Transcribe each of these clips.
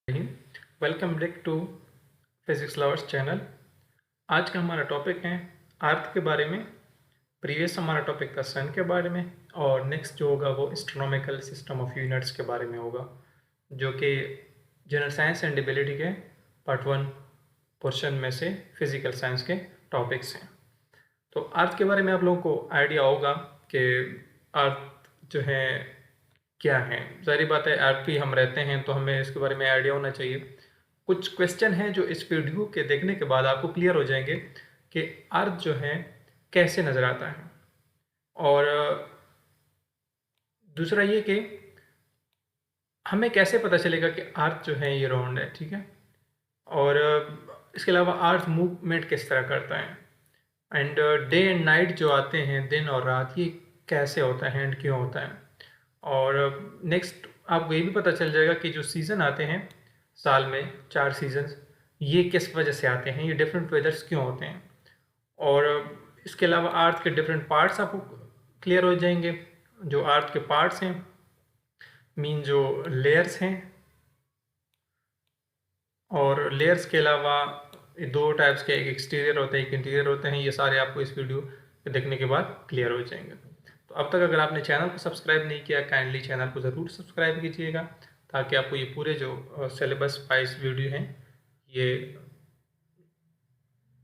Welcome back to physics lovers channel. आज का हमारा टॉपिक है अर्थ के बारे में। प्रीवियस हमारा टॉपिक था सन के बारे में और नेक्स्ट जो होगा वो एस्ट्रोनॉमिकल सिस्टम ऑफ यूनिट्स के बारे में होगा, जो कि जनरल साइंस एंड एबिलिटी के पार्ट 1 पोर्शन में से फिजिकल साइंस के टॉपिक्स हैं। तो अर्थ के बारे में आप लोगों को आइडिया होगा कि अर्थ जो है क्या है। सारी बात है, अर्थ भी हम रहते हैं तो हमें इसके बारे में आइडिया होना चाहिए। कुछ क्वेश्चन हैं जो इस वीडियो के देखने के बाद आपको क्लियर हो जाएंगे कि अर्थ जो है कैसे नज़र आता है। और दूसरा ये कि हमें कैसे पता चलेगा कि अर्थ जो है ये राउंड है, ठीक है। और इसके अलावा अर्थ मूवमेंट किस तरह करता है, एंड डे एंड नाइट जो आते हैं, दिन और रात, ये कैसे होता है एंड क्यों होता है। और नेक्स्ट आपको ये भी पता चल जाएगा कि जो सीज़न आते हैं साल में 4 सीजन्स, ये किस वजह से आते हैं, ये डिफरेंट वेदर्स क्यों होते हैं। और इसके अलावा अर्थ के डिफरेंट पार्ट्स आपको क्लियर हो जाएंगे। जो अर्थ के पार्ट्स हैं मीन जो लेयर्स हैं, और लेयर्स के अलावा दो टाइप्स के, एक एक्सटीरियर होते हैं एक इंटीरियर होते हैं। ये सारे आपको इस वीडियो देखने के बाद क्लियर हो जाएंगे। तो अब तक अगर आपने चैनल को सब्सक्राइब नहीं किया, काइंडली चैनल को ज़रूर सब्सक्राइब कीजिएगा ताकि आपको ये पूरे जो सिलेबस वाइज वीडियो हैं ये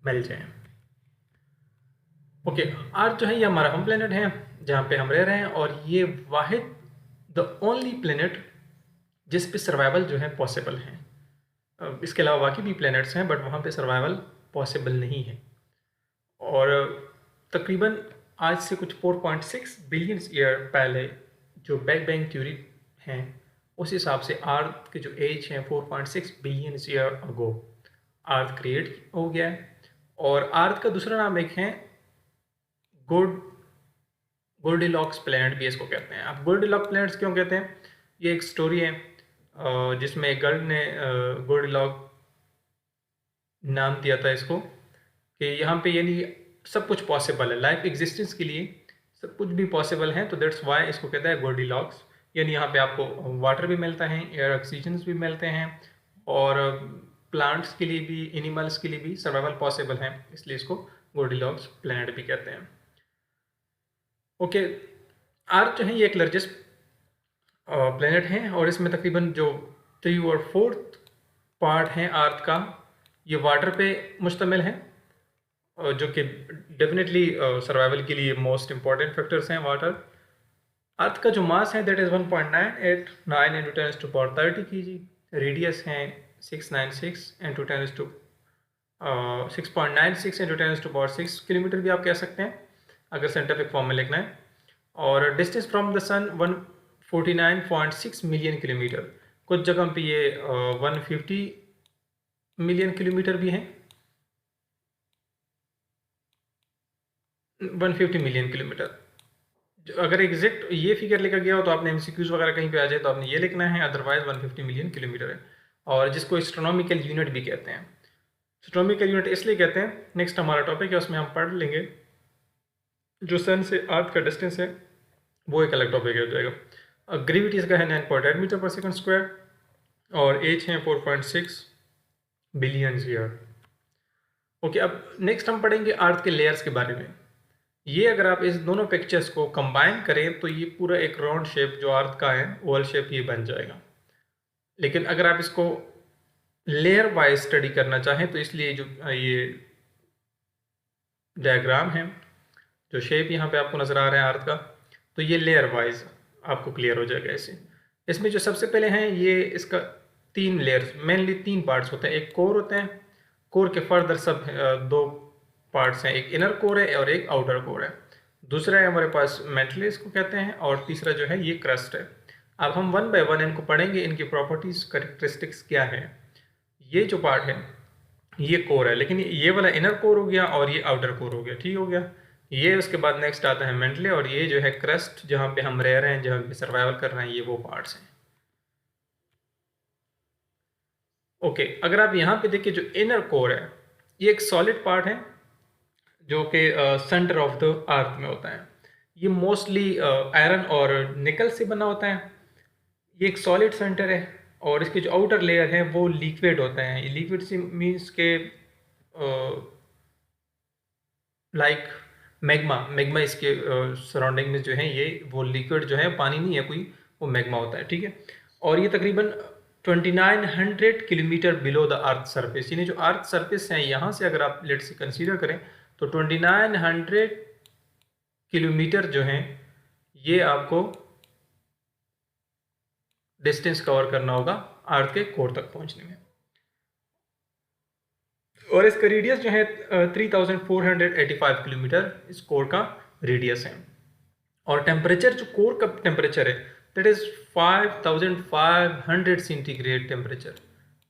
मिल जाए। ओके, अर्थ जो है ये हमारा होम प्लेनेट है जहाँ पे हम रह रहे हैं, और ये वाहिद द ओनली प्लेनेट जिस पे सर्वाइवल जो है पॉसिबल है। इसके अलावा बाकी भी प्लैनेट्स हैं बट वहाँ पे सर्वाइवल पॉसिबल नहीं है। और तकरीबन आज से कुछ 4.6 बिलियन ईयर पहले जो बिग बैंग थ्योरी हैं उस हिसाब से अर्थ के जो एज है 4.6 बिलियन ईयर अगो अर्थ क्रिएट हो गया है। और अर्थ का दूसरा नाम एक है गोल्डीलॉक्स प्लैनेट भी इसको कहते हैं। अब गोल्डीलॉक्स प्लैनेट्स क्यों कहते हैं, ये एक स्टोरी है जिसमें एक गर्ल ने गोल्डीलॉक नाम दिया था इसको, कि यहाँ पे यानी सब कुछ पॉसिबल है, लाइफ एग्जिस्टेंस के लिए सब कुछ भी पॉसिबल है, तो दैट्स वाई इसको कहता है गोल्डीलॉक्स। यानी यहाँ पे आपको वाटर भी मिलता है, एयर ऑक्सीजन भी मिलते हैं, और प्लांट्स के लिए भी, एनिमल्स के लिए भी सर्वाइवल पॉसिबल है, इसलिए इसको गोल्डीलॉक्स प्लैनेट भी कहते हैं। ओके, अर्थ जो है ये एक लार्जेस्ट प्लेनेट है और इसमें तकरीबन जो 3 और 4th पार्ट हैं अर्थ का ये वाटर पे मुश्तमिल है, जो कि डेफिनेटली सर्वाइवल के लिए मोस्ट इम्पॉर्टेंट फैक्टर्स हैं वाटर। अर्थ का जो मास है that is 1.989 into 10⁻30 kg। Radius है 696 इंटू 6.96 इंटू 10⁻6 किलोमीटर भी आप कह सकते हैं अगर साइंटिफिक फॉर्म में लिखना है। और distance from the sun 149.6 million kilometre. कुछ जगह पे ये 150 मिलियन किलोमीटर भी हैं, 150 मिलियन किलोमीटर। अगर एग्जैक्ट ये फिगर लिखा गया हो तो आपने एमसीक्यूज वगैरह कहीं पे आ जाए तो आपने ये लिखना है, अदरवाइज 150 मिलियन किलोमीटर है, और जिसको एस्ट्रोनॉमिकल यूनिट भी कहते हैं। एस्ट्रोनॉमिकल यूनिट इसलिए कहते हैं, नेक्स्ट हमारा टॉपिक है उसमें हम पढ़ लेंगे। जो सन से अर्थ का डिस्टेंस है वो एक अलग टॉपिक हो जाएगा। ग्रेविटी इसका है 9.8 मीटर पर सेकंड स्क्वायर, और एज है 4.6 बिलियन ईयर। ओके, अब नेक्स्ट हम पढ़ेंगे अर्थ के लेयर्स के बारे में। ये अगर आप इस दोनों पिक्चर्स को कंबाइन करें तो ये पूरा एक राउंड शेप जो अर्थ का है, ओवल शेप, ये बन जाएगा। लेकिन अगर आप इसको लेयर वाइज स्टडी करना चाहें तो इसलिए जो ये डायग्राम है, जो शेप यहाँ पे आपको नज़र आ रहा है अर्थ का, तो ये लेयर वाइज आपको क्लियर हो जाएगा ऐसे। इसमें जो सबसे पहले हैं ये इसका 3 लेयर्स, मेनली 3 पार्ट्स होते हैं। एक कोर होते हैं, कोर के फर्दर सब 2 पार्ट्स हैं, एक इनर कोर है और एक आउटर कोर है। दूसरा है हमारे पास मेंटल इसको कहते हैं, और तीसरा जो है ये क्रस्ट है। अब हम 1 बाय 1 इनको पढ़ेंगे, इनकी प्रॉपर्टीज़, करेक्टरिस्टिक्स क्या है। ये जो पार्ट है ये कोर है, लेकिन ये वाला इनर कोर हो गया और ये आउटर कोर हो गया, ठीक हो गया। ये उसके बाद नेक्स्ट आता है मेंटली, और ये जो है क्रस्ट जहाँ पे हम रह रहे हैं, जहाँ पे सर्वाइवल कर रहे हैं, ये वो पार्ट्स हैं। ओके, अगर आप यहाँ पे देखिए जो इनर कोर है ये एक सॉलिड पार्ट है जो कि सेंटर ऑफ द अर्थ में होता है। ये मोस्टली आयरन और निकल से बना होता है। ये एक सॉलिड सेंटर है और इसके जो आउटर लेयर है वो लिक्विड होते हैं। ये लिक्विड से मीन्स के लाइक मैग्मा, मैग्मा इसके सराउंडिंग में जो है ये वो लिक्विड जो है, पानी नहीं है कोई, वो मैग्मा होता है, ठीक है। और ये तकरीबन 2900 kilometre below the earth surface, यानी जो अर्थ सरफेस है यहाँ से अगर आप लेट से कंसीडर करें तो 2900 किलोमीटर जो है ये आपको डिस्टेंस कवर करना होगा अर्थ के कोर तक पहुंचने में। और इसका रेडियस जो है 3485 किलोमीटर इस कोर का रेडियस है। और टेम्परेचर जो कोर का टेम्परेचर है दैट इज़ 5500 सेंटीग्रेड टेम्परेचर,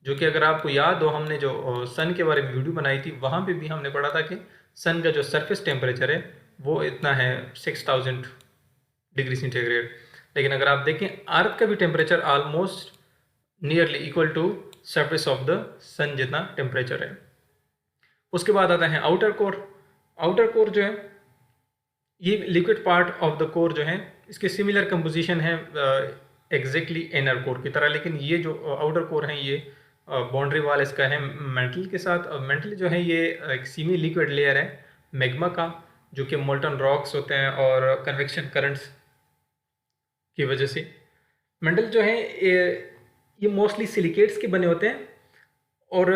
जो कि अगर आपको याद हो हमने जो सन के बारे में वीडियो बनाई थी वहाँ पे भी हमने पढ़ा था कि सन का जो सरफेस टेम्परेचर है वो इतना है 6000 डिग्री सेंटीग्रेड। लेकिन अगर आप देखें अर्थ का भी temperature almost nearly equal to surface of the sun जितना टेम्परेचर है। उसके बाद आता है आउटर कोर। आउटर कोर जो है ये liquid part of the core जो है इसके सिमिलर कंपोजिशन है एग्जैक्टली इनर कोर की तरह, लेकिन ये जो आउटर कोर है ये बाउंड्री वाल इसका है मेंटल के साथ। मेंटल जो है ये एक सेमी लिक्विड लेयर है मैग्मा का, जो कि मोल्टन रॉक्स होते हैं और कन्वेक्शन करंट्स की वजह से। मेंटल जो है ये मोस्टली सिलिकेट्स के बने होते हैं और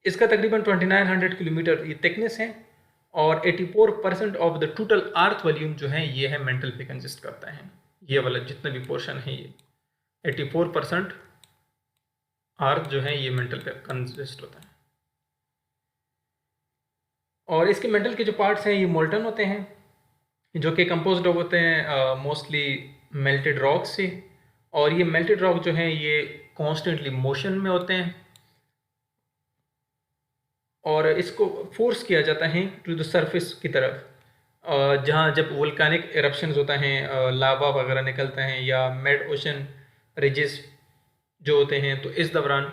इसका तकरीबन 2900 किलोमीटर ये थिकनेस है और 84% of the total earth volume जो है ये है मेंटल पे कंसिस्ट करता है। ये वाला जितना भी पोर्शन है ये 84% अर्थ जो है ये मेंटल पे कंसिस्ट होता है। और इसके मेंटल के जो पार्ट्स हैं ये मोल्टन होते हैं, जो कि कंपोज्ड होते हैं मोस्टली मेल्टेड रॉक से। और ये मेल्टेड रॉक जो है ये कॉन्स्टेंटली मोशन में होते हैं और इसको फोर्स किया जाता है टू द सरफेस की तरफ, जहाँ जब वोल्केनिक इरप्शंस होता हैं, लावा वगैरह निकलता है या मिड ओशन रिजेस जो होते हैं, तो इस दौरान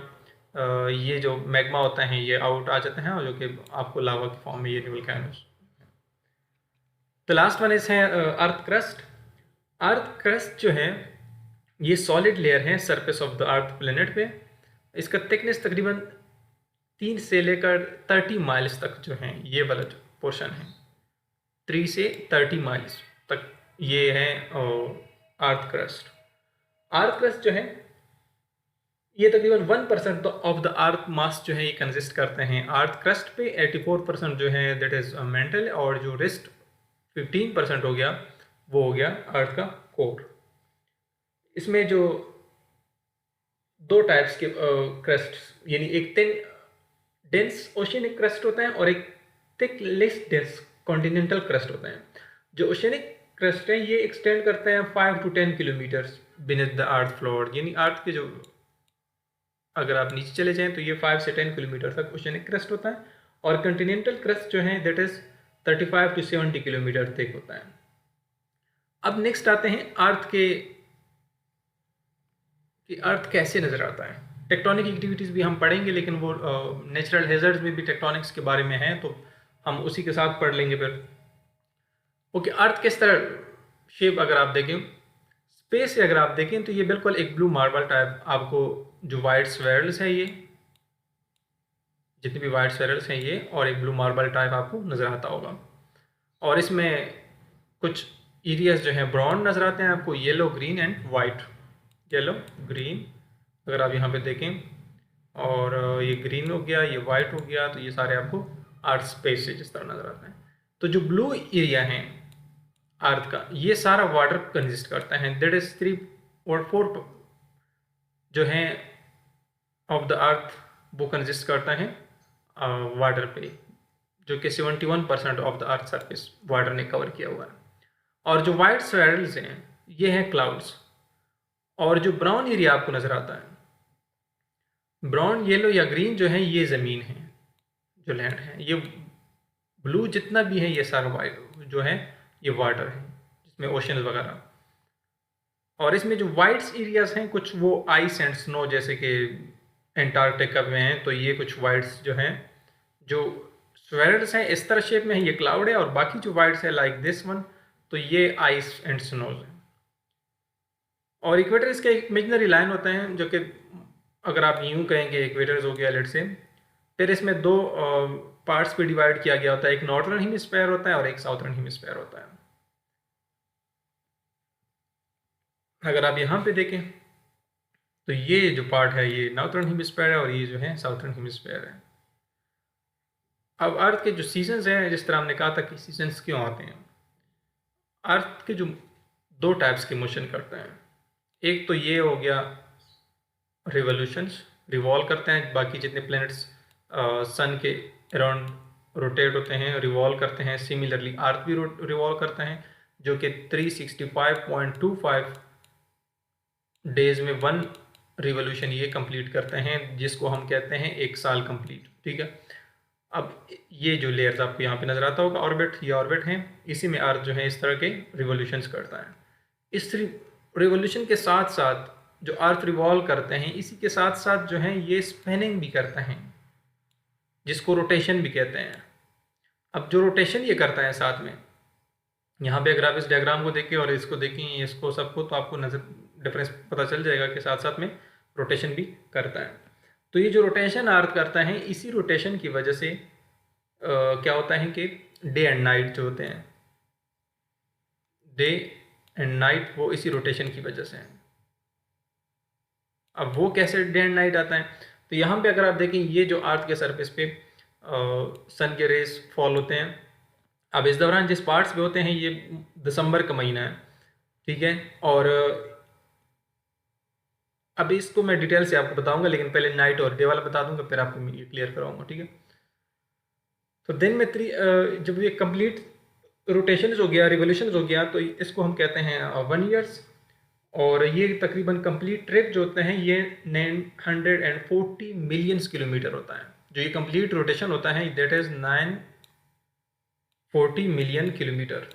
ये जो मैग्मा होता है ये आउट आ जाते हैं और जो कि आपको लावा के फॉर्म में ये वोल्केनोस। तो लास्ट वन इज है अर्थ क्रस्ट। अर्थ क्रस्ट जो है ये सॉलिड लेयर है surface of the earth planet पे। इसका थिकनेस तकरीबन 3 से लेकर 30 माइल्स तक जो है ये वाला जो पोर्शन है 3 से 30 माइल्स तक ये है अर्थ क्रस्ट। अर्थ क्रस्ट जो है ये तकरीबन 1% ऑफ द अर्थ मास जो है ये कंसिस्ट करते हैं। अर्थ क्रस्ट पे 84% जो है दैट इज मेंटल और जो रेस्ट 15% हो गया वो हो गया अर्थ का कोर। इसमें जो दो टाइप्स के क्रस्ट यानी एक थिन डेंस ओशियनिक क्रस्ट होता है और एक thick less dense continental crust होता है। जो ओशियनिक क्रस्ट है ये एक्सटेंड करते हैं 5 to 10 kilometres beneath the earth floor, यानी अर्थ के जो अगर आप नीचे चले जाएं तो ये 5 से 10 किलोमीटर तक ओशियनिक क्रस्ट होता है। और कॉन्टिनेंटल क्रस्ट जो है that is 35 to 70 kilometre thick होता है। अब नेक्स्ट आते हैं अर्थ के कि अर्थ कैसे नज़र आता है। टेक्टोनिक एक्टिविटीज़ भी हम पढ़ेंगे, लेकिन वो नेचुरल हैज़र्ड्स में भी टेक्टोनिक्स के बारे में है तो हम उसी के साथ पढ़ लेंगे फिर। ओके, अर्थ किस तरह शेप अगर आप देखें स्पेस से अगर आप देखें तो ये बिल्कुल एक ब्लू मार्बल टाइप, आपको जो वाइट स्वेरल्स है ये जितने भी वाइट स्वेरल्स हैं ये और एक ब्लू मार्बल टाइप आपको नज़र आता होगा। और इसमें कुछ एरियाज जो हैं ब्राउन नज़र आते हैं आपको, yellow green and white. Yellow green अगर आप यहाँ पे देखें और ये ग्रीन हो गया, ये वाइट हो गया, तो ये सारे आपको अर्थ स्पेस से जिस तरह नज़र आते हैं। तो जो ब्लू एरिया है अर्थ का ये सारा वाटर कंसिस्ट करता है, दैट इज 3 और 4 जो है ऑफ द अर्थ वो कंसिस्ट करता है वाटर पे, जो कि 71% of the earth surface water ने कवर किया हुआ है। और जो वाइट स्वेरल्स हैं ये हैं क्लाउड्स। और जो ब्राउन एरिया आपको नज़र आता है, ब्राउन येलो या ग्रीन जो है ये ज़मीन है, जो लैंड है। ये ब्लू जितना भी है ये सारा वाइट जो है ये वाटर है जिसमें ओशंस वगैरह। और इसमें जो वाइट्स एरियाज हैं कुछ वो आइस एंड स्नो जैसे कि एंटार्क्टिका में हैं, तो ये कुछ वाइट्स जो हैं जो स्वेरल्स हैं इस तरह शेप में है, ये क्लाउड है। और बाकी जो वाइट्स है लाइक दिस वन तो ये आइस एंड स्नोज है। और इक्वेटर इसका एक इमेजिनरी लाइन होता है जो कि अगर आप यूं कहेंगे इक्वेटर्स हो गया लेट से, फिर इसमें दो पार्ट्स पे डिवाइड किया गया होता है, एक नॉर्थर्न हेमिस्फीयर होता है और एक साउथर्न हेमिस्फीयर होता है। अगर आप यहाँ पे देखें तो ये जो पार्ट है ये नॉर्थर्न हेमिस्फीयर है और ये जो है साउथर्न हेमिस्फीयर है। अब अर्थ के जो सीजन्स हैं, जिस तरह हमने कहा था कि सीजन्स क्यों आते हैं, अर्थ के जो दो टाइप्स के मोशन करते हैं, एक तो ये हो गया रिवोल्यूशंस, रिवॉल्व करते हैं, बाकी जितने प्लैनेट्स सन के अराउंड रोटेट होते हैं रिवॉल्व करते हैं। सिमिलरली अर्थ भी रिवॉल्व करते हैं, जो कि 365.25 डेज में वन रिवोल्यूशन ये कंप्लीट करते हैं, जिसको हम कहते हैं एक साल कंप्लीट। ठीक है, अब ये जो लेयर्स आपको यहाँ पे नज़र आता होगा ऑर्बिट, ये ऑर्बिट हैं, इसी में अर्थ जो है इस तरह के रिवोल्यूशंस करता है। इस रिवोल्यूशन के साथ साथ जो अर्थ रिवॉल्व करते हैं, इसी के साथ साथ जो है ये स्पिनिंग भी करते हैं, जिसको रोटेशन भी कहते हैं। अब जो रोटेशन ये करता है साथ में, यहाँ पे अगर आप इस डायग्राम को देखें और इसको देखें, इसको सबको, तो आपको नज़र डिफरेंस पता चल जाएगा कि साथ साथ में रोटेशन भी करता है। तो ये जो रोटेशन अर्थ करता है, इसी रोटेशन की वजह से क्या होता है कि डे एंड नाइट जो होते हैं, डे एंड नाइट वो इसी रोटेशन की वजह से हैं। अब वो कैसे डे एंड नाइट आता है, तो यहाँ पे अगर आप देखें ये जो अर्थ के सरफेस पे सन के रेस फॉल होते हैं, अब इस दौरान जिस पार्ट्स पे होते हैं, ये दिसंबर का महीना है, ठीक है, और अब इसको मैं डिटेल से आपको बताऊंगा, लेकिन पहले नाइट और डे वाला बता दूंगा, फिर आपको मैं ये क्लियर कराऊंगा। ठीक है, तो दिन में जब ये कंप्लीट रोटेशन हो गया, रिवोल्यूशन हो गया, तो इसको हम कहते हैं 1 ईयर्स। और ये तकरीबन कंप्लीट ट्रिप जो होते हैं ये 940 मिलियंस किलोमीटर होता है। जो ये कंप्लीट रोटेशन होता है that is 940 million kilometre,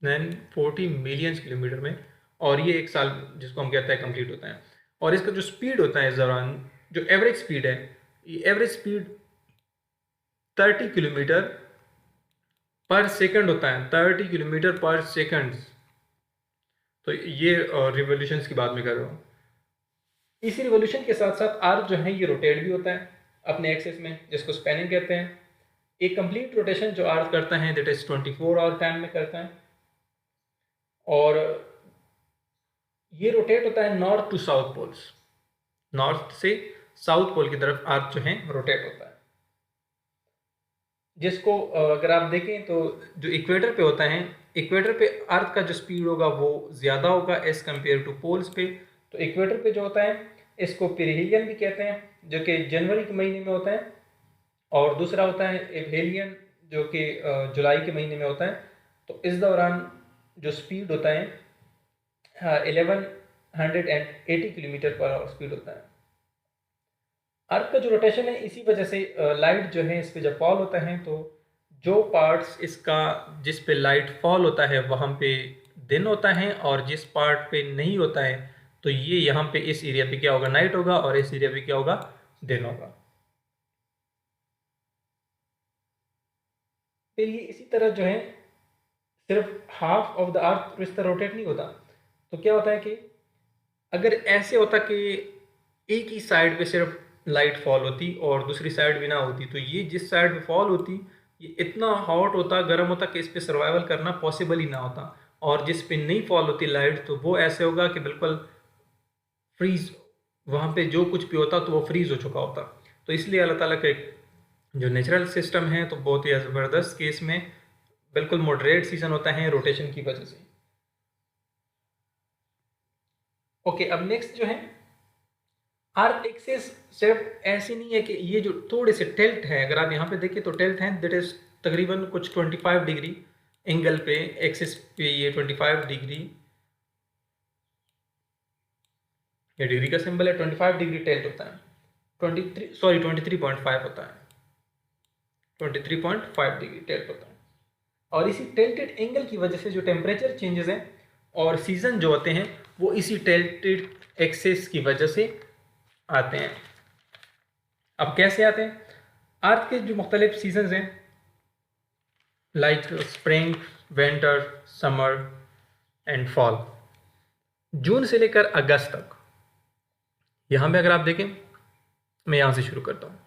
940 million kilometre में, और ये एक साल जिसको हम कहते हैं कंप्लीट होता है। और इसका जो स्पीड होता है इस दौरान, जो एवरेज स्पीड है, ये एवरेज स्पीड 30 किलोमीटर पर सेकंड होता है, 30 किलोमीटर पर सेकंड। तो ये रिवोल्यूशंस की बात में कर रहा हूँ। इसी रिवोल्यूशन के साथ साथ अर्थ जो है ये रोटेट भी होता है अपने एक्सिस में, जिसको स्पेनिंग कहते हैं। एक कंप्लीट रोटेशन जो अर्थ करता है दैट इज 24 आवर टाइम में करता है, और ये रोटेट होता है north to south poles, north से साउथ पोल की तरफ अर्थ जो है रोटेट होता है। जिसको अगर आप देखें तो जो इक्वेटर पे होता है, इक्वेटर पे अर्थ का जो स्पीड होगा वो ज़्यादा होगा एज़ कम्पेयर टू पोल्स पे। तो इक्वेटर पे जो होता है इसको पेरिहेलियन भी कहते हैं, जो कि जनवरी के महीने में होता है, और दूसरा होता है एपहेलियन जो कि जुलाई के महीने में होता है। तो इस दौरान जो स्पीड होता है 1180 किलोमीटर पर आवर स्पीड होता है। अर्थ का जो रोटेशन है, इसी वजह से लाइट जो है इस पर जब फॉल होता है, तो जो पार्ट्स इसका जिस पे लाइट फॉल होता है वहाँ पे दिन होता है, और जिस पार्ट पे नहीं होता है तो ये यहाँ पे इस एरिया पे क्या होगा, नाइट होगा, और इस एरिया पे क्या होगा, दिन होगा। फिर ये इसी तरह जो है सिर्फ हाफ ऑफ द अर्थ इस तरह रोटेट नहीं होता। तो क्या होता है कि अगर ऐसे होता कि एक ही साइड पे सिर्फ लाइट फॉल होती और दूसरी साइड भी ना होती, तो ये जिस साइड पे फॉल होती ये इतना हॉट होता, गर्म होता कि इस पे सर्वाइवल करना पॉसिबल ही ना होता। और जिस पे नहीं फॉल होती लाइट, तो वो ऐसे होगा कि बिल्कुल फ्रीज, वहाँ पे जो कुछ भी होता तो वो फ्रीज हो चुका होता। तो इसलिए अल्लाह ताला के जो नेचुरल सिस्टम है तो बहुत ही ज़बरदस्त केस में बिल्कुल मॉडरेट सीजन होता है रोटेशन की वजह से। ओके, अब नेक्स्ट जो है अर्थ एक्सिस सिर्फ ऐसी नहीं है कि ये जो थोड़े से टिल्ट है, अगर आप यहाँ पे देखिए तो टिल्ट है दैट इज तकरीबन कुछ 25 डिग्री एंगल पे, एक्सिस पे ये 25 डिग्री, ये डिग्री का सिंबल है, 25 डिग्री टिल्ट होता है, 23.5 होता है, 23.5 डिग्री टिल्ट होता है। और इसी टिल्टेड एंगल की वजह से जो टेम्परेचर चेंजेस हैं और सीजन जो होते हैं वो इसी टिल्टेड एक्सिस की वजह से आते हैं। अब कैसे आते हैं? अर्थ के जो मुख्तलिफ सीजन्स हैं like spring, winter, summer, and fall. जून से लेकर अगस्त तक, यहाँ पे अगर आप देखें, मैं यहाँ से शुरू करता हूँ,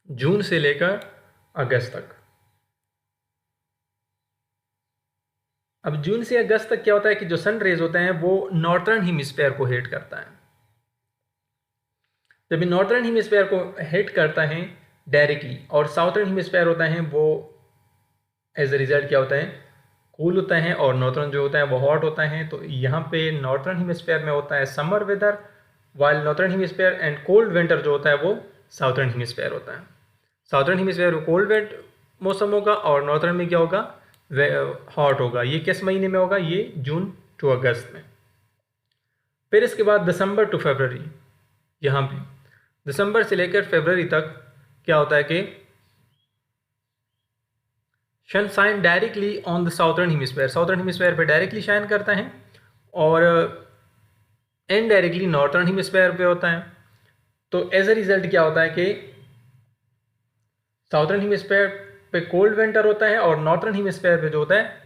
जून से लेकर अगस्त तक। अब जून से अगस्त तक क्या होता है कि जो सन रेज होते हैं वो नॉर्थर्न हेमिस्फीयर को हिट करता है। जब नॉर्थर्न हेमिस्फीयर को हिट करता है डायरेक्टली, और साउथर्न हेमिस्फीयर होता है वो एज अ रिजल्ट क्या होता है, कूल होता है, और नॉर्थर्न जो होता है वो हॉट होता है। तो यहाँ पे नॉर्थर्न हेमिस्फीयर में होता है summer weather, while northern hemisphere and cold winter जो होता है वो साउथर्न हेमिस्फीयर होता है। साउथर्न हेमिस्फीयर में कोल्ड वेट मौसम होगा और नॉर्थर्न में क्या होगा, हॉट होगा। ये किस महीने में होगा, ये जून टू अगस्त में। फिर इसके बाद दिसंबर टू फरवरी, यहाँ पे दिसंबर से लेकर फरवरी तक क्या होता है कि sun shine directly on the southern hemisphere, southern hemisphere पे डायरेक्टली शाइन करता है, और इनडायरेक्टली नॉर्थर्न हेमिस्फीयर पे होता है। तो एज अ रिजल्ट क्या होता है कि साउथर्न हेमिस्फीयर पे कोल्ड विंटर होता है, और नॉर्थर्न हेमिस्फीयर पे जो होता है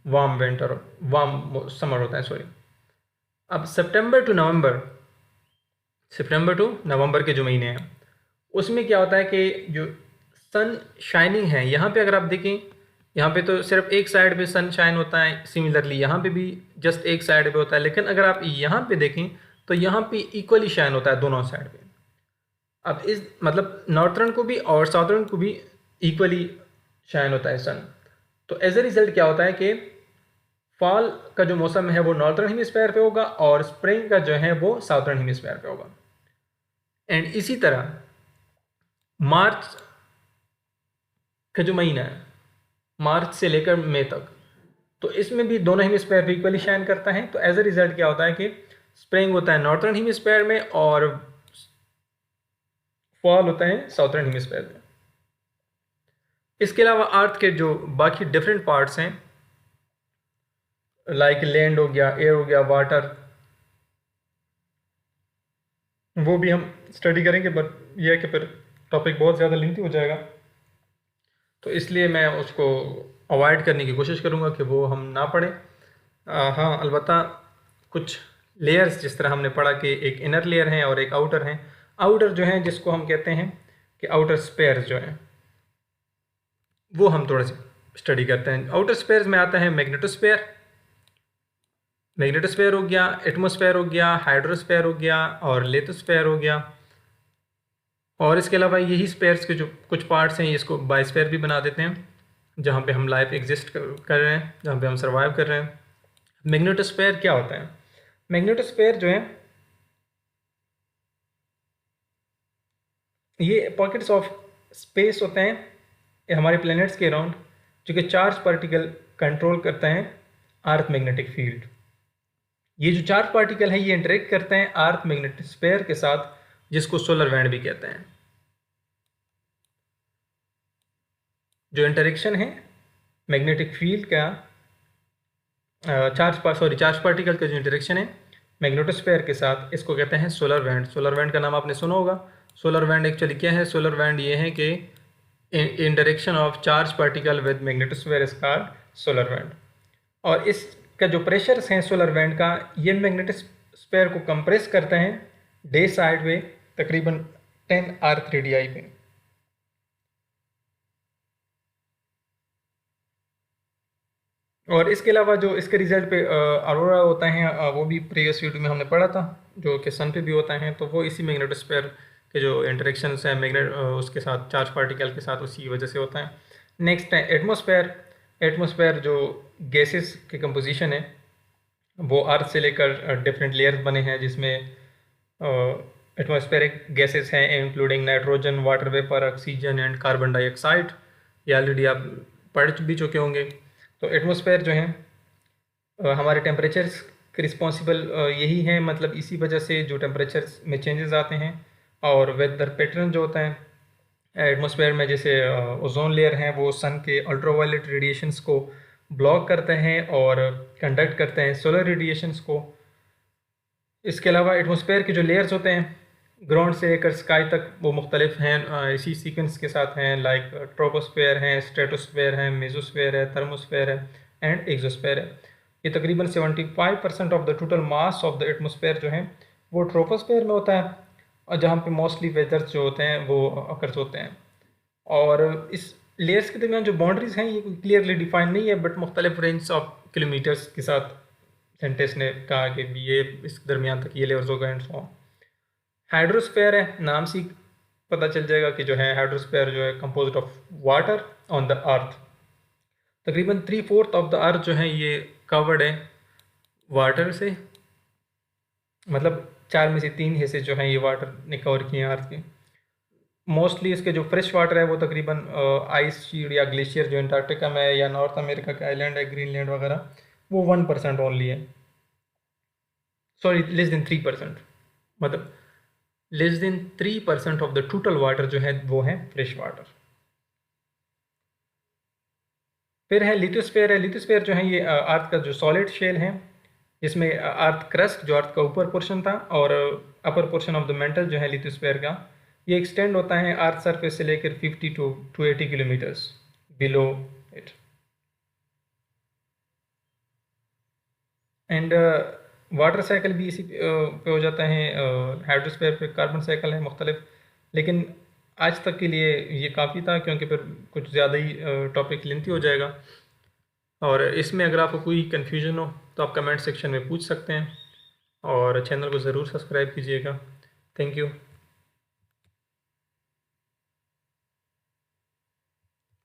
वार्म विंटर, वार्म समर होता है, सॉरी। अब सितंबर टू नवंबर के जो महीने हैं उसमें क्या होता है कि जो सन शाइनिंग है, यहाँ पे अगर आप देखें, यहाँ पे तो सिर्फ एक साइड पे सन शाइन होता है, सिमिलरली यहाँ पे भी जस्ट एक साइड पे होता है। लेकिन अगर आप यहाँ पे देखें तो यहाँ पे इक्वली शाइन होता है दोनों साइड पे। अब इस मतलब नॉर्थर्न को भी और साउथर्न को भी इक्वली शाइन होता है सन। तो एज ए रिजल्ट क्या होता है कि फॉल का जो मौसम है वो नॉर्थर्न हेमिस्फीयर पे होगा, और स्प्रिंग का जो है वो साउथर्न हेमिस्फीयर पे होगा। एंड इसी तरह मार्च का जो महीना है, मार्च से लेकर मई तक, तो इसमें भी दोनों हेमिस्फीयर पे इक्वली शाइन करता है। तो एज ए रिजल्ट क्या होता है कि स्प्रिंग होता है नॉर्थर्न हेमिस्फीयर में, और फॉल होता है साउथर्न हेमिस्फीयर में। इसके अलावा अर्थ के जो बाकी डिफरेंट पार्ट्स हैं, लाइक लैंड हो गया, एयर हो गया, वाटर, वो भी हम स्टडी करेंगे, बट ये है कि फिर टॉपिक बहुत ज़्यादा लेंथी हो जाएगा, तो इसलिए मैं उसको अवॉइड करने की कोशिश करूँगा कि वो हम ना पढ़ें। हाँ, अलबत्ता कुछ लेयर्स, जिस तरह हमने पढ़ा कि एक इनर लेयर है और एक आउटर है। आउटर जो है जिसको हम कहते हैं कि आउटर स्पेयर्स जो हैं, वो हम थोड़ा सा स्टडी करते हैं। आउटर स्पेयर्स में आता है मैग्नेटोस्फेयर, मैग्नेटोस्फेयर हो गया, एटमॉस्फेयर हो गया, हाइड्रोस्फेयर हो गया, और लिथोस्फेयर हो गया। और इसके अलावा यही स्पेयर्स के जो कुछ पार्ट्स हैं इसको बायोस्फेयर भी बना देते हैं, जहाँ पे हम लाइफ एग्जिस्ट कर रहे हैं, जहाँ पे हम सर्वाइव कर रहे हैं। मैग्नेटोस्फेयर क्या होता है, मैग्नेटोस्फेयर जो है ये पॉकेट्स ऑफ स्पेस होते हैं हमारे प्लैनेट्स के अराउंड, जो कि चार्ज पार्टिकल कंट्रोल करते हैं अर्थ मैग्नेटिक फील्ड। ये जो चार्ज पार्टिकल है ये इंटरेक्ट करते हैं अर्थ मैग्नेटोस्फेयर के साथ, जिसको सोलर बैंड भी कहते हैं। जो इंटरेक्शन है मैग्नेटिक फील्ड का, चार्ज पार्टिकल का जो इंटरेक्शन है मैग्नेटोस्फेयर के साथ, इसको कहते हैं सोलर बैंड। सोलर बैंड का नाम आपने सुना होगा। सोलर बैंड एक्चुअली क्या है, सोलर बैंड ये है कि interaction of charge particle with magnetosphere is called solar band. और इसका जो प्रेशर्स हैं सोलर बैंड का, ये मैग्नेटोस्फेयर को कंप्रेस करते हैं डे साइड में तकरीबन 10 अर्थ रेडियाई पे। और इसके अलावा जो इसके रिजल्ट पे अरोरा होता है, वो भी प्रीवियस वीडियो में हमने पढ़ा था, जो कि सन पे भी होता है। तो वो इसी मैग्नेटोस्फेयर के जो इंटरेक्शंस हैं उसके साथ, चार्ज पार्टिकल के साथ, उसी वजह से होता है। नेक्स्ट है एटमॉस्फेयर। एटमॉस्फेयर जो गैसेस की कंपोजिशन है, वो अर्थ से लेकर डिफरेंट लेयर्स बने हैं, जिसमें एटमॉस्फेरिक गैसेस हैं including nitrogen, water vapour, oxygen and carbon dioxide. ये ऑलरेडी आप पढ़ भी चुके होंगे। तो एटमॉस्फेयर जो है हमारे टेम्परेचर्स के रिस्पॉन्सिबल यही है, मतलब इसी वजह से जो टेम्परेचर्स में चेंजेस आते हैं। और वेदर पैटर्न जो होता है एटमॉस्फेयर में, जैसे ओजोन लेयर है वो सन के अल्ट्रावायलेट रेडिएशंस को ब्लॉक करते हैं और कंडक्ट करते हैं सोलर रेडिएशंस को। इसके अलावा एटमॉस्फेयर के जो लेयर्स होते हैं ग्राउंड से लेकर स्काई तक, वो मुख्तलिफ हैं, इसी सीक्वेंस के साथ हैं, लाइक ट्रोपोस्फेयर है, स्ट्रेटोस्फेयर है, मेसोस्फेयर है, थर्मोस्फेयर है एंड एक्सोस्फेयर है। ये तकरीबन 75% of the total mass of the atmosphere जो है वो ट्रोपोस्फेयर में होता है, और जहाँ पे मोस्टली वेदर्स जो होते हैं वो अकर्स होते हैं। और इस लेयर्स के दरमियान जो बाउंड्रीज हैं ये क्लियरली डिफाइन नहीं है, बट मुख्तलिफ रेंज ऑफ किलोमीटर्स के साथ साइंटिस्ट ने कहा कि ये इस दरमियान तक ये लेयर्स होगा एंड सो ऑन। हाइड्रोस्फेयर है, नाम से पता चल जाएगा कि जो है हाइड्रोस्फेयर जो है composed of water on the earth. तकरीबन 3/4 ऑफ द अर्थ जो है ये कवर्ड है वाटर से, मतलब 4 में से 3 हिस्से जो हैं ये वाटर ने कवर किए हैं अर्थ के। मोस्टली इसके जो फ्रेश वाटर है वो तकरीबन आइस शीट या ग्लेशियर जो अंटार्कटिका में है या नॉर्थ अमेरिका का आइलैंड है ग्रीनलैंड वगैरह, वो 1% ओनली है, सॉरी लेस देन 3%, मतलब less than 3% of the total water जो है वो है फ्रेश वाटर। फिर है लिथोस्फेयर। है लिथोस्फेयर जो है ये अर्थ का जो सॉलिड शेल है, जिसमें अर्थ क्रस्ट जो अर्थ का ऊपर पोर्शन था और upper portion of the mental जो है लिथोस्फेयर का, ये एक्सटेंड होता है अर्थ सरफेस से लेकर 50 to 80 kilometres below it. And water cycle भी इसी पे हो जाता है, हाइड्रोस्फेयर पे कार्बन साइकिल है मुख्तलिफ। लेकिन आज तक के लिए ये काफ़ी था, क्योंकि फिर कुछ ज़्यादा ही टॉपिक लेंथी हो जाएगा। और इसमें अगर आपको कोई कन्फ्यूजन हो तो आप कमेंट सेक्शन में पूछ सकते हैं, और चैनल को ज़रूर सब्सक्राइब कीजिएगा। Thank you.